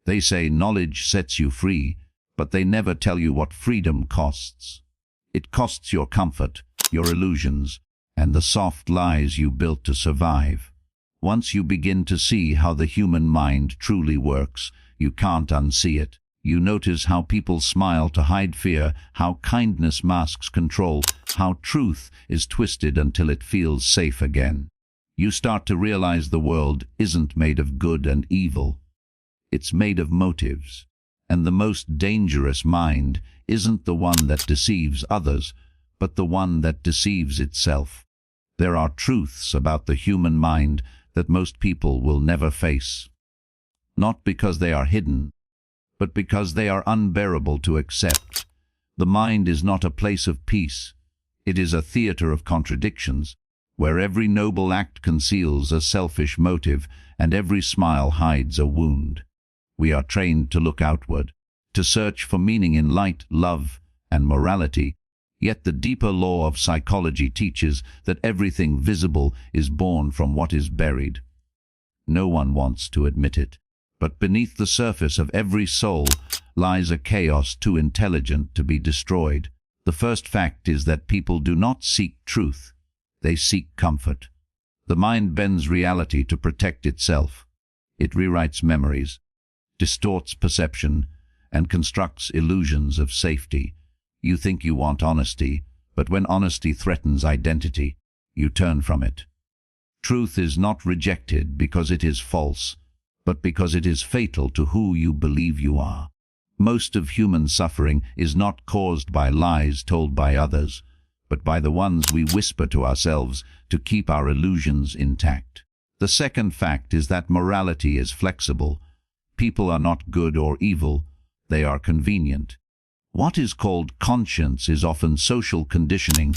They say knowledge sets you free, but they never tell you what freedom costs. It costs your comfort, your illusions, and the soft lies you built to survive. Once you begin to see how the human mind truly works, you can't unsee it. You notice how people smile to hide fear, how kindness masks control, how truth is twisted until it feels safe again. You start to realize the world isn't made of good and evil. It's made of motives. And the most dangerous mind isn't the one that deceives others, but the one that deceives itself. There are truths about the human mind that most people will never face. Not because they are hidden, but because they are unbearable to accept. The mind is not a place of peace. It is a theater of contradictions, where every noble act conceals a selfish motive and every smile hides a wound. We are trained to look outward, to search for meaning in light, love, and morality, yet the deeper law of psychology teaches that everything visible is born from what is buried. No one wants to admit it, but beneath the surface of every soul lies a chaos too intelligent to be destroyed. The first fact is that people do not seek truth, they seek comfort. The mind bends reality to protect itself. It rewrites memories, distorts perception, and constructs illusions of safety. You think you want honesty, but when honesty threatens identity, you turn from it. Truth is not rejected because it is false, but because it is fatal to who you believe you are. Most of human suffering is not caused by lies told by others, but by the ones we whisper to ourselves to keep our illusions intact. The second fact is that morality is flexible. People are not good or evil, they are convenient. What is called conscience is often social conditioning,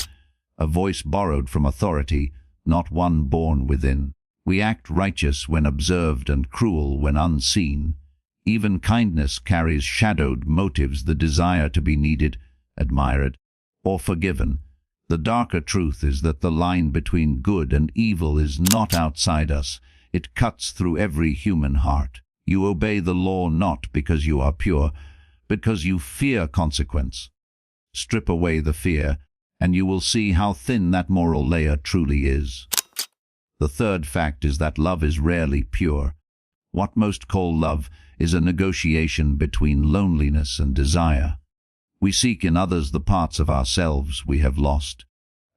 a voice borrowed from authority, not one born within. We act righteous when observed and cruel when unseen. Even kindness carries shadowed motives, the desire to be needed, admired, or forgiven. The darker truth is that the line between good and evil is not outside us. It cuts through every human heart. You obey the law not because you are pure, but because you fear consequence. Strip away the fear, and you will see how thin that moral layer truly is. The third fact is that love is rarely pure. What most call love is a negotiation between loneliness and desire. We seek in others the parts of ourselves we have lost.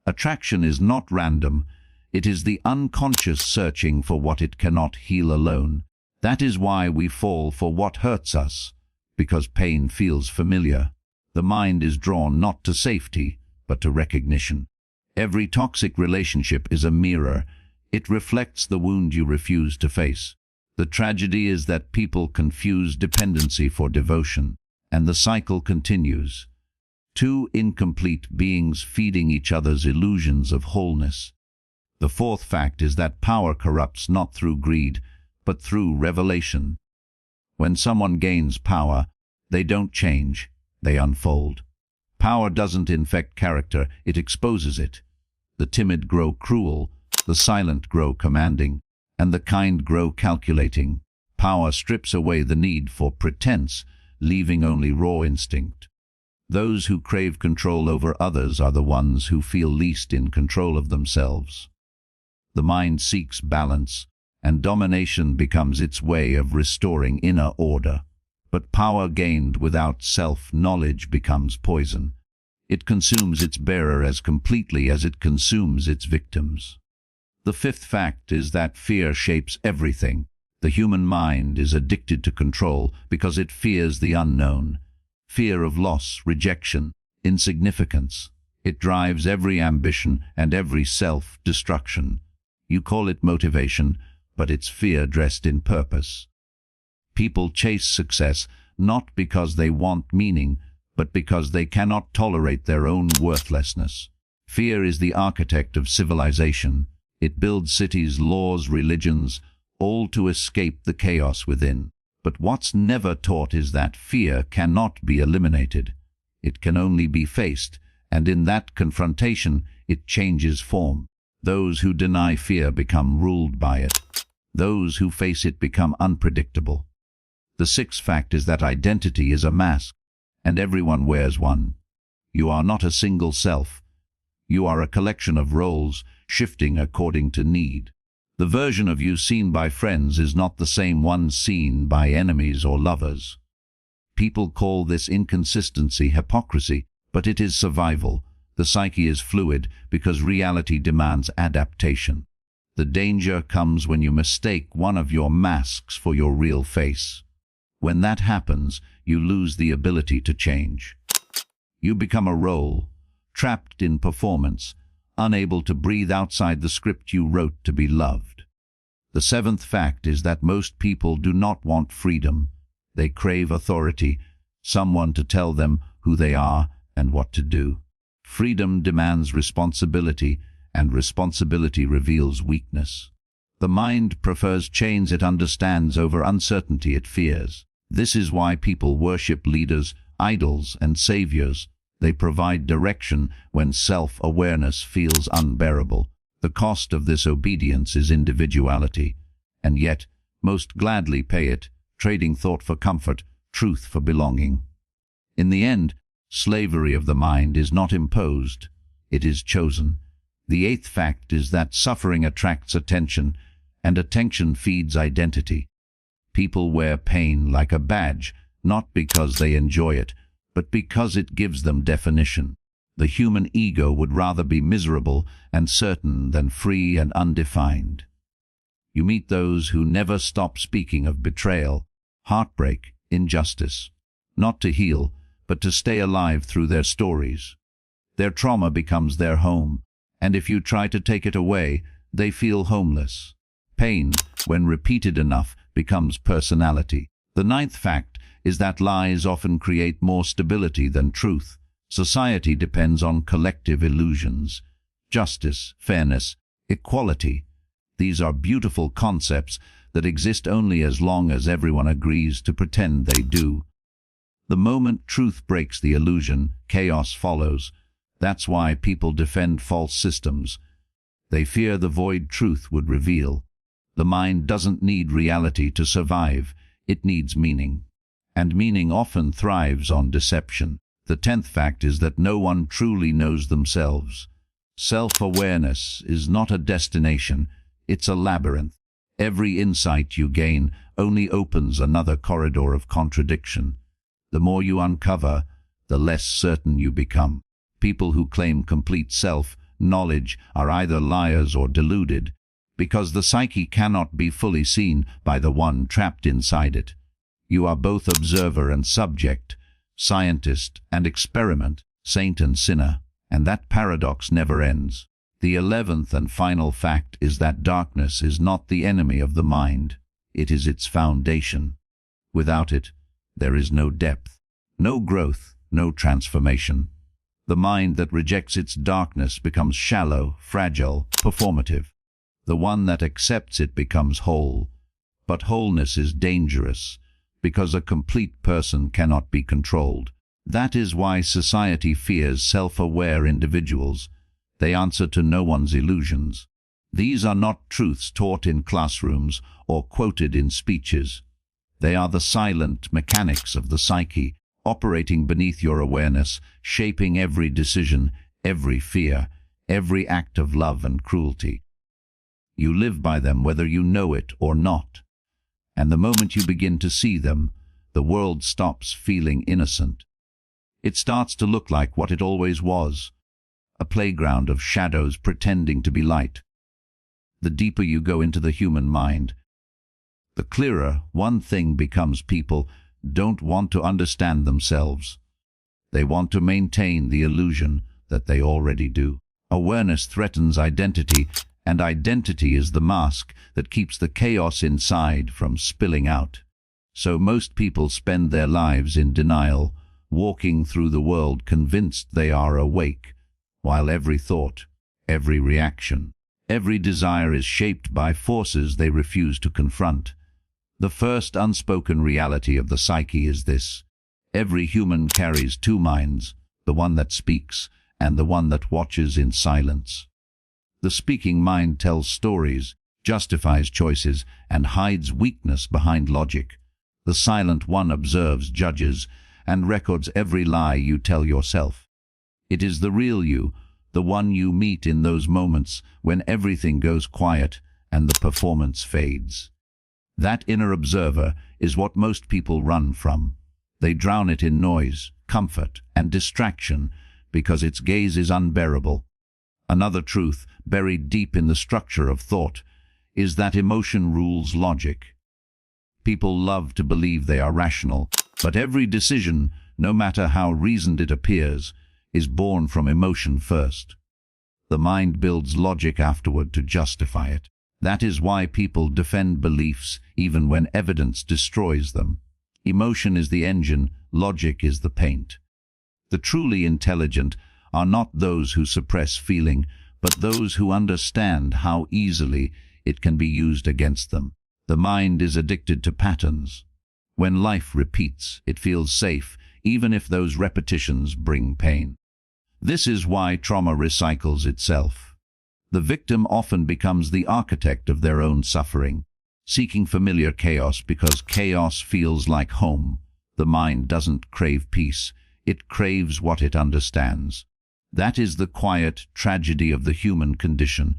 Attraction is not random. It is the unconscious searching for what it cannot heal alone. That is why we fall for what hurts us, because pain feels familiar. The mind is drawn not to safety, but to recognition. Every toxic relationship is a mirror. It reflects the wound you refuse to face. The tragedy is that people confuse dependency for devotion, and the cycle continues. Two incomplete beings feeding each other's illusions of wholeness. The fourth fact is that power corrupts not through greed, but through revelation. When someone gains power, they don't change, they unfold. Power doesn't infect character, it exposes it. The timid grow cruel, the silent grow commanding, and the kind grow calculating. Power strips away the need for pretense, leaving only raw instinct. Those who crave control over others are the ones who feel least in control of themselves. The mind seeks balance, and domination becomes its way of restoring inner order. But power gained without self-knowledge becomes poison. It consumes its bearer as completely as it consumes its victims. The fifth fact is that fear shapes everything. The human mind is addicted to control because it fears the unknown. Fear of loss, rejection, insignificance. It drives every ambition and every self-destruction. You call it motivation, but it's fear dressed in purpose. People chase success not because they want meaning, but because they cannot tolerate their own worthlessness. Fear is the architect of civilization. It builds cities, laws, religions, all to escape the chaos within. But what's never taught is that fear cannot be eliminated. It can only be faced, and in that confrontation it changes form. Those who deny fear become ruled by it. Those who face it become unpredictable. The sixth fact is that identity is a mask, and everyone wears one. You are not a single self. You are a collection of roles, shifting according to need. The version of you seen by friends is not the same one seen by enemies or lovers. People call this inconsistency hypocrisy, but it is survival. The psyche is fluid because reality demands adaptation. The danger comes when you mistake one of your masks for your real face. When that happens, you lose the ability to change. You become a role, trapped in performance, unable to breathe outside the script you wrote to be loved. The seventh fact is that most people do not want freedom. They crave authority, someone to tell them who they are and what to do. Freedom demands responsibility, and responsibility reveals weakness. The mind prefers chains it understands over uncertainty it fears. This is why people worship leaders, idols, and saviors. They provide direction when self-awareness feels unbearable. The cost of this obedience is individuality, and yet most gladly pay it, trading thought for comfort, truth for belonging. In the end, slavery of the mind is not imposed, it is chosen. The eighth fact is that suffering attracts attention, and attention feeds identity. People wear pain like a badge, not because they enjoy it, but because it gives them definition. The human ego would rather be miserable and certain than free and undefined. You meet those who never stop speaking of betrayal, heartbreak, injustice, not to heal, but to stay alive through their stories. Their trauma becomes their home, and if you try to take it away, they feel homeless. Pain, when repeated enough, becomes personality. The ninth fact is that lies often create more stability than truth. Society depends on collective illusions. Justice, fairness, equality. These are beautiful concepts that exist only as long as everyone agrees to pretend they do. The moment truth breaks the illusion, chaos follows. That's why people defend false systems. They fear the void truth would reveal. The mind doesn't need reality to survive, it needs meaning. And meaning often thrives on deception. The 10th fact is that no one truly knows themselves. Self-awareness is not a destination, it's a labyrinth. Every insight you gain only opens another corridor of contradiction. The more you uncover, the less certain you become. People who claim complete self-knowledge are either liars or deluded, because the psyche cannot be fully seen by the one trapped inside it. You are both observer and subject, scientist and experiment, saint and sinner, and that paradox never ends. The 11th and final fact is that darkness is not the enemy of the mind, it is its foundation. Without it, there is no depth, no growth, no transformation. The mind that rejects its darkness becomes shallow, fragile, performative. The one that accepts it becomes whole. But wholeness is dangerous, because a complete person cannot be controlled. That is why society fears self-aware individuals. They answer to no one's illusions. These are not truths taught in classrooms or quoted in speeches. They are the silent mechanics of the psyche, operating beneath your awareness, shaping every decision, every fear, every act of love and cruelty. You live by them whether you know it or not. And the moment you begin to see them, the world stops feeling innocent. It starts to look like what it always was, a playground of shadows pretending to be light. The deeper you go into the human mind, the clearer one thing becomes: people don't want to understand themselves. They want to maintain the illusion that they already do. Awareness threatens identity, and identity is the mask that keeps the chaos inside from spilling out. So most people spend their lives in denial, walking through the world convinced they are awake, while every thought, every reaction, every desire is shaped by forces they refuse to confront. The first unspoken reality of the psyche is this: every human carries two minds, the one that speaks and the one that watches in silence. The speaking mind tells stories, justifies choices, and hides weakness behind logic. The silent one observes, judges, and records every lie you tell yourself. It is the real you, the one you meet in those moments when everything goes quiet and the performance fades. That inner observer is what most people run from. They drown it in noise, comfort, and distraction because its gaze is unbearable. Another truth, buried deep in the structure of thought, is that emotion rules logic. People love to believe they are rational, but every decision, no matter how reasoned it appears, is born from emotion first. The mind builds logic afterward to justify it. That is why people defend beliefs even when evidence destroys them. Emotion is the engine, logic is the paint. The truly intelligent are not those who suppress feeling, but those who understand how easily it can be used against them. The mind is addicted to patterns. When life repeats, it feels safe, even if those repetitions bring pain. This is why trauma recycles itself. The victim often becomes the architect of their own suffering, seeking familiar chaos because chaos feels like home. The mind doesn't crave peace, it craves what it understands. That is the quiet tragedy of the human condition.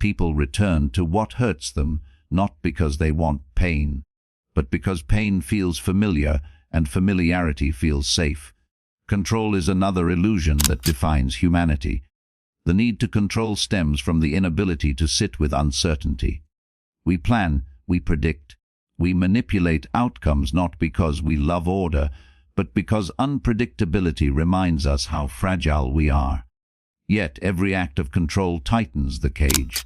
People return to what hurts them, not because they want pain, but because pain feels familiar and familiarity feels safe. Control is another illusion that defines humanity. The need to control stems from the inability to sit with uncertainty. We plan, we predict, we manipulate outcomes not because we love order, but because unpredictability reminds us how fragile we are. Yet every act of control tightens the cage.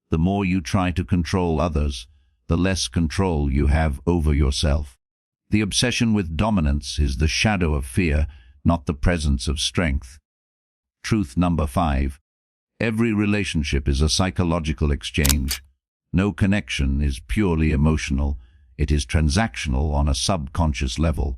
The more you try to control others, the less control you have over yourself. The obsession with dominance is the shadow of fear, not the presence of strength. Truth number 5. Every relationship is a psychological exchange. No connection is purely emotional. It is transactional on a subconscious level.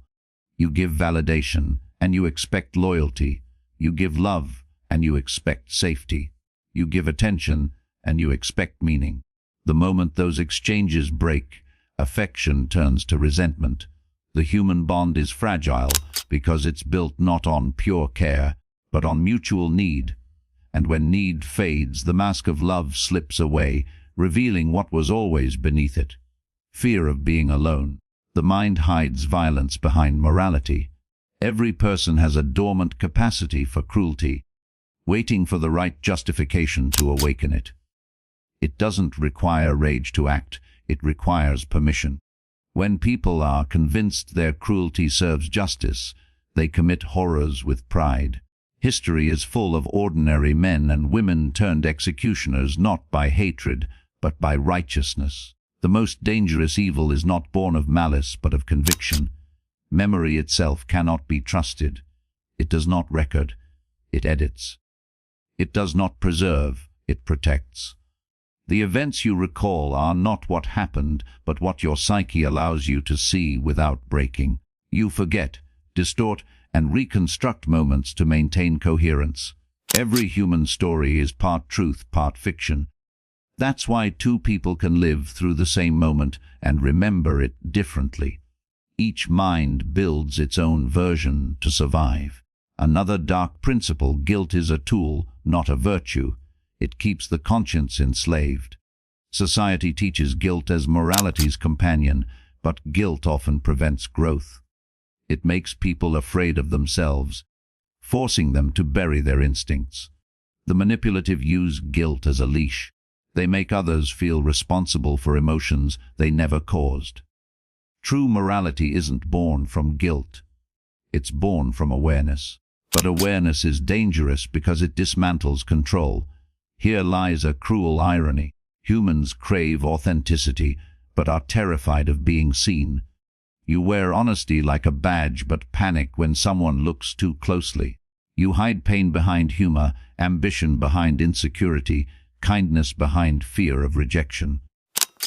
You give validation, and you expect loyalty. You give love, and you expect safety. You give attention, and you expect meaning. The moment those exchanges break, affection turns to resentment. The human bond is fragile because it's built not on pure care, but on mutual need. And when need fades, the mask of love slips away, revealing what was always beneath it. Fear of being alone. The mind hides violence behind morality. Every person has a dormant capacity for cruelty, waiting for the right justification to awaken it. It doesn't require rage to act, it requires permission. When people are convinced their cruelty serves justice, they commit horrors with pride. History is full of ordinary men and women turned executioners not by hatred, but by righteousness. The most dangerous evil is not born of malice, but of conviction. Memory itself cannot be trusted. It does not record, it edits. It does not preserve, it protects. The events you recall are not what happened, but what your psyche allows you to see without breaking. You forget, distort, and reconstruct moments to maintain coherence. Every human story is part truth, part fiction. That's why two people can live through the same moment and remember it differently. Each mind builds its own version to survive. Another dark principle: guilt is a tool, not a virtue. It keeps the conscience enslaved. Society teaches guilt as morality's companion, but guilt often prevents growth. It makes people afraid of themselves, forcing them to bury their instincts. The manipulative use guilt as a leash. They make others feel responsible for emotions they never caused. True morality isn't born from guilt. It's born from awareness. But awareness is dangerous because it dismantles control. Here lies a cruel irony. Humans crave authenticity, but are terrified of being seen. You wear honesty like a badge, but panic when someone looks too closely. You hide pain behind humor, ambition behind insecurity, kindness behind fear of rejection.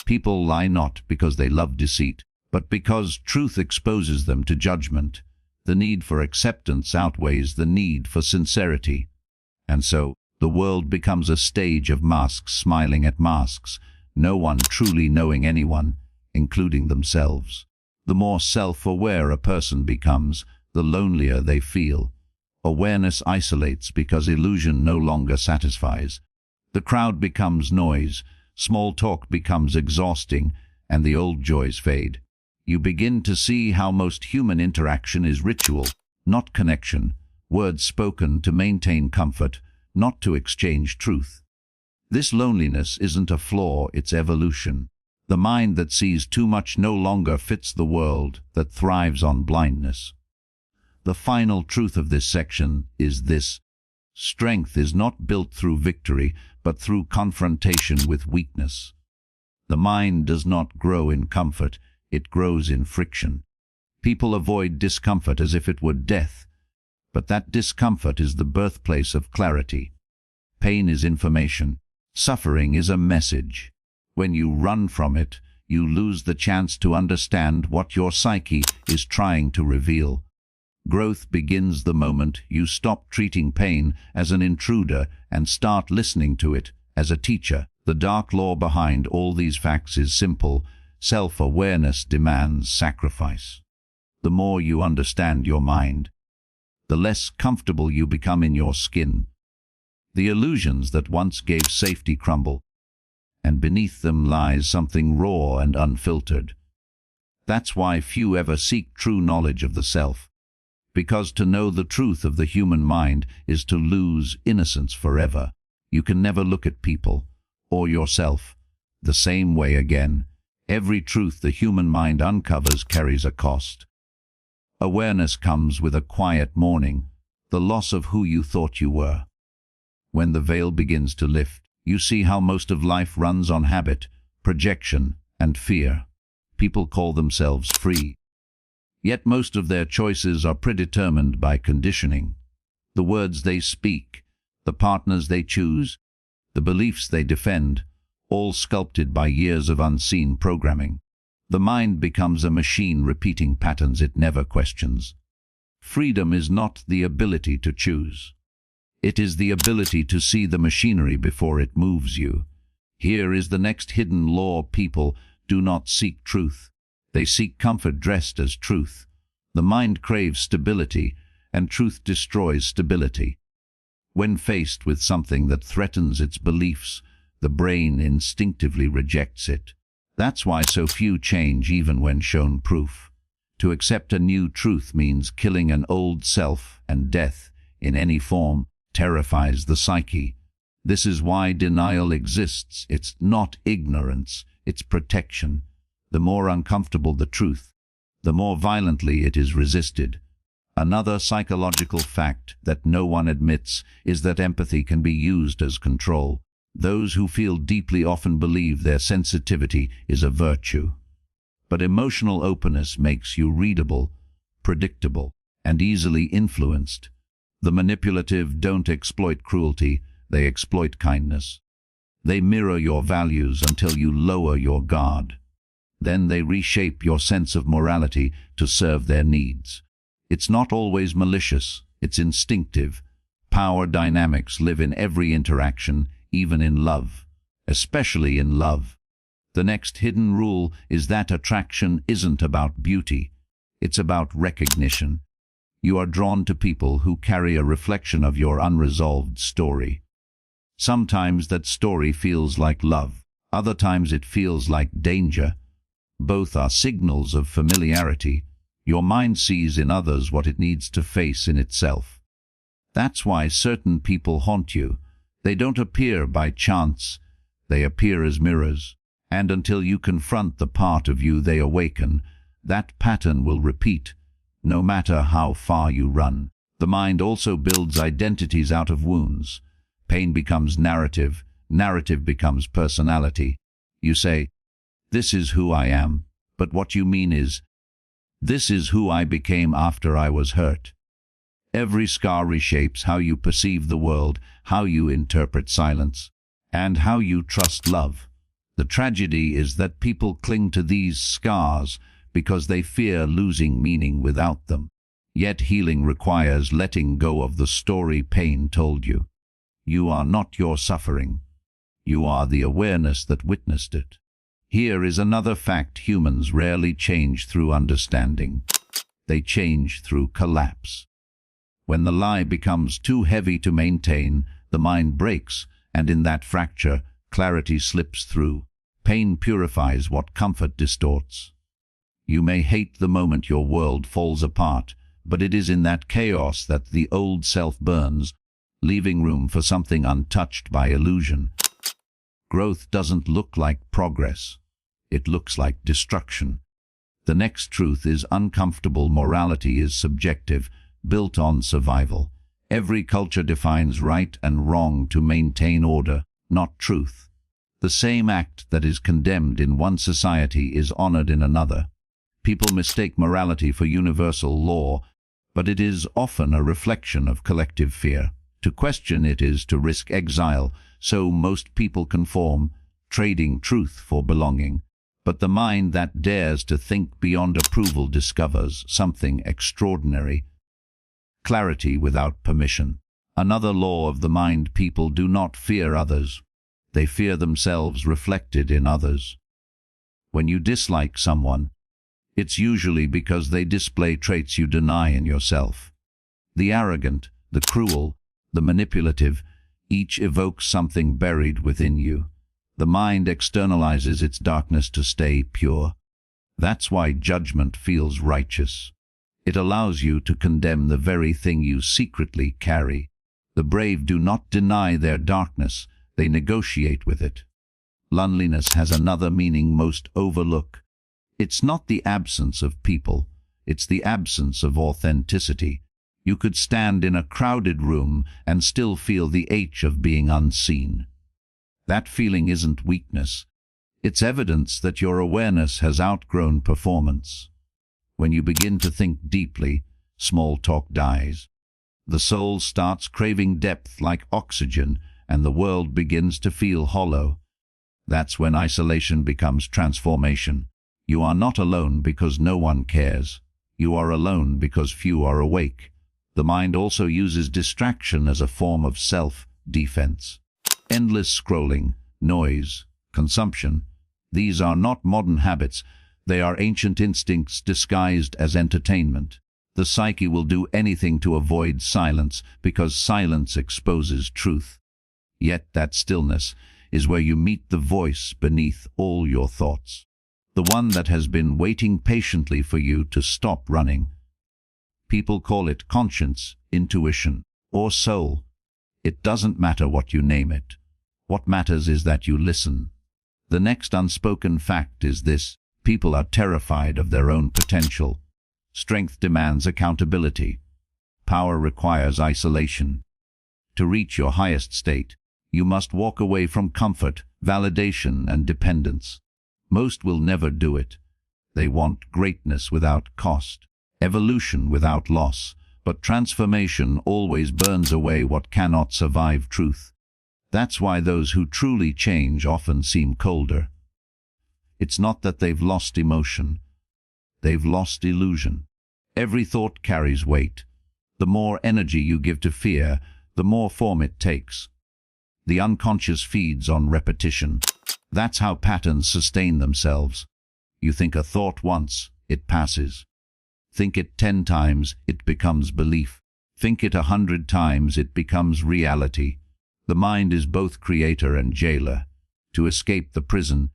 People lie not because they love deceit, but because truth exposes them to judgment. The need for acceptance outweighs the need for sincerity. And so, the world becomes a stage of masks smiling at masks, no one truly knowing anyone, including themselves. The more self-aware a person becomes, the lonelier they feel. Awareness isolates because illusion no longer satisfies. The crowd becomes noise, small talk becomes exhausting, and the old joys fade. You begin to see how most human interaction is ritual, not connection, words spoken to maintain comfort, not to exchange truth. This loneliness isn't a flaw, it's evolution. The mind that sees too much no longer fits the world that thrives on blindness. The final truth of this section is this: strength is not built through victory, but through confrontation with weakness. The mind does not grow in comfort, it grows in friction. People avoid discomfort as if it were death, but that discomfort is the birthplace of clarity. Pain is information. Suffering is a message. When you run from it, you lose the chance to understand what your psyche is trying to reveal. Growth begins the moment you stop treating pain as an intruder and start listening to it as a teacher. The dark law behind all these facts is simple: self-awareness demands sacrifice. The more you understand your mind, the less comfortable you become in your skin. The illusions that once gave safety crumble, and beneath them lies something raw and unfiltered. That's why few ever seek true knowledge of the self, because to know the truth of the human mind is to lose innocence forever. You can never look at people, or yourself, the same way again. Every truth the human mind uncovers carries a cost. Awareness comes with a quiet mourning, the loss of who you thought you were. When the veil begins to lift, you see how most of life runs on habit, projection, and fear. People call themselves free, yet most of their choices are predetermined by conditioning. The words they speak, the partners they choose, the beliefs they defend, all sculpted by years of unseen programming. The mind becomes a machine repeating patterns it never questions. Freedom is not the ability to choose. It is the ability to see the machinery before it moves you. Here is the next hidden law: people do not seek truth. They seek comfort dressed as truth. The mind craves stability, and truth destroys stability. When faced with something that threatens its beliefs, the brain instinctively rejects it. That's why so few change even when shown proof. To accept a new truth means killing an old self, and death, in any form, terrifies the psyche. This is why denial exists. It's not ignorance, it's protection. The more uncomfortable the truth, the more violently it is resisted. Another psychological fact that no one admits is that empathy can be used as control. Those who feel deeply often believe their sensitivity is a virtue. But emotional openness makes you readable, predictable, and easily influenced. The manipulative don't exploit cruelty, they exploit kindness. They mirror your values until you lower your guard. Then they reshape your sense of morality to serve their needs. It's not always malicious, it's instinctive. Power dynamics live in every interaction, even in love, especially in love. The next hidden rule is that attraction isn't about beauty, it's about recognition. You are drawn to people who carry a reflection of your unresolved story. Sometimes that story feels like love, other times it feels like danger. Both are signals of familiarity. Your mind sees in others what it needs to face in itself. That's why certain people haunt you. They don't appear by chance, they appear as mirrors. And until you confront the part of you they awaken, that pattern will repeat, no matter how far you run. The mind also builds identities out of wounds. Pain becomes narrative, narrative becomes personality. You say, "This is who I am," but what you mean is, "This is who I became after I was hurt." Every scar reshapes how you perceive the world, how you interpret silence, and how you trust love. The tragedy is that people cling to these scars because they fear losing meaning without them. Yet healing requires letting go of the story pain told you. You are not your suffering. You are the awareness that witnessed it. Here is another fact: humans rarely change through understanding. They change through collapse. When the lie becomes too heavy to maintain, the mind breaks, and in that fracture, clarity slips through. Pain purifies what comfort distorts. You may hate the moment your world falls apart, but it is in that chaos that the old self burns, leaving room for something untouched by illusion. Growth doesn't look like progress. It looks like destruction. The next truth is uncomfortable. Morality is subjective, built on survival. Every culture defines right and wrong to maintain order, not truth. The same act that is condemned in one society is honored in another. People mistake morality for universal law, but it is often a reflection of collective fear. To question it is to risk exile, so most people conform, trading truth for belonging. But the mind that dares to think beyond approval discovers something extraordinary: clarity without permission. Another law of the mind: people do not fear others. They fear themselves reflected in others. When you dislike someone, it's usually because they display traits you deny in yourself. The arrogant, the cruel, the manipulative, each evokes something buried within you. The mind externalizes its darkness to stay pure. That's why judgment feels righteous. It allows you to condemn the very thing you secretly carry. The brave do not deny their darkness, they negotiate with it. Loneliness has another meaning most overlook. It's not the absence of people, it's the absence of authenticity. You could stand in a crowded room and still feel the ache of being unseen. That feeling isn't weakness. It's evidence that your awareness has outgrown performance. When you begin to think deeply, small talk dies. The soul starts craving depth like oxygen, and the world begins to feel hollow. That's when isolation becomes transformation. You are not alone because no one cares. You are alone because few are awake. The mind also uses distraction as a form of self-defense. Endless scrolling, noise, consumption. These are not modern habits. They are ancient instincts disguised as entertainment. The psyche will do anything to avoid silence because silence exposes truth. Yet that stillness is where you meet the voice beneath all your thoughts. The one that has been waiting patiently for you to stop running. People call it conscience, intuition, or soul. It doesn't matter what you name it. What matters is that you listen. The next unspoken fact is this: people are terrified of their own potential. Strength demands accountability. Power requires isolation. To reach your highest state, you must walk away from comfort, validation, and dependence. Most will never do it. They want greatness without cost, evolution without loss, but transformation always burns away what cannot survive truth. That's why those who truly change often seem colder. It's not that they've lost emotion. They've lost illusion. Every thought carries weight. The more energy you give to fear, the more form it takes. The unconscious feeds on repetition. That's how patterns sustain themselves. You think a thought once, it passes. Think it 10 times, it becomes belief. Think it 100 times, it becomes reality. The mind is both creator and jailer. To escape the prison,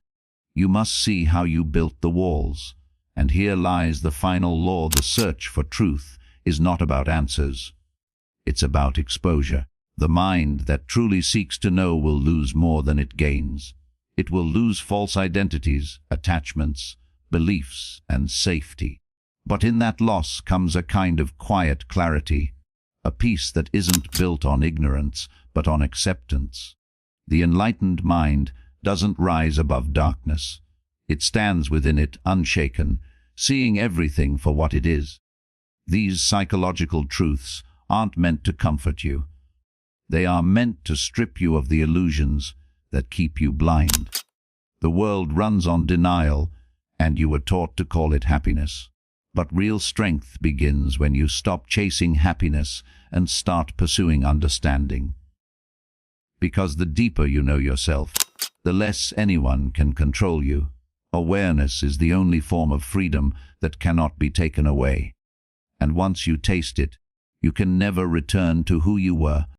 you must see how you built the walls. And here lies the final law: the search for truth is not about answers. It's about exposure. The mind that truly seeks to know will lose more than it gains. It will lose false identities, attachments, beliefs, and safety. But in that loss comes a kind of quiet clarity, a peace that isn't built on ignorance, but on acceptance. The enlightened mind doesn't rise above darkness. It stands within it unshaken, seeing everything for what it is. These psychological truths aren't meant to comfort you. They are meant to strip you of the illusions that keep you blind. The world runs on denial, and you were taught to call it happiness. But real strength begins when you stop chasing happiness and start pursuing understanding. Because the deeper you know yourself, the less anyone can control you. Awareness is the only form of freedom that cannot be taken away. And once you taste it, you can never return to who you were.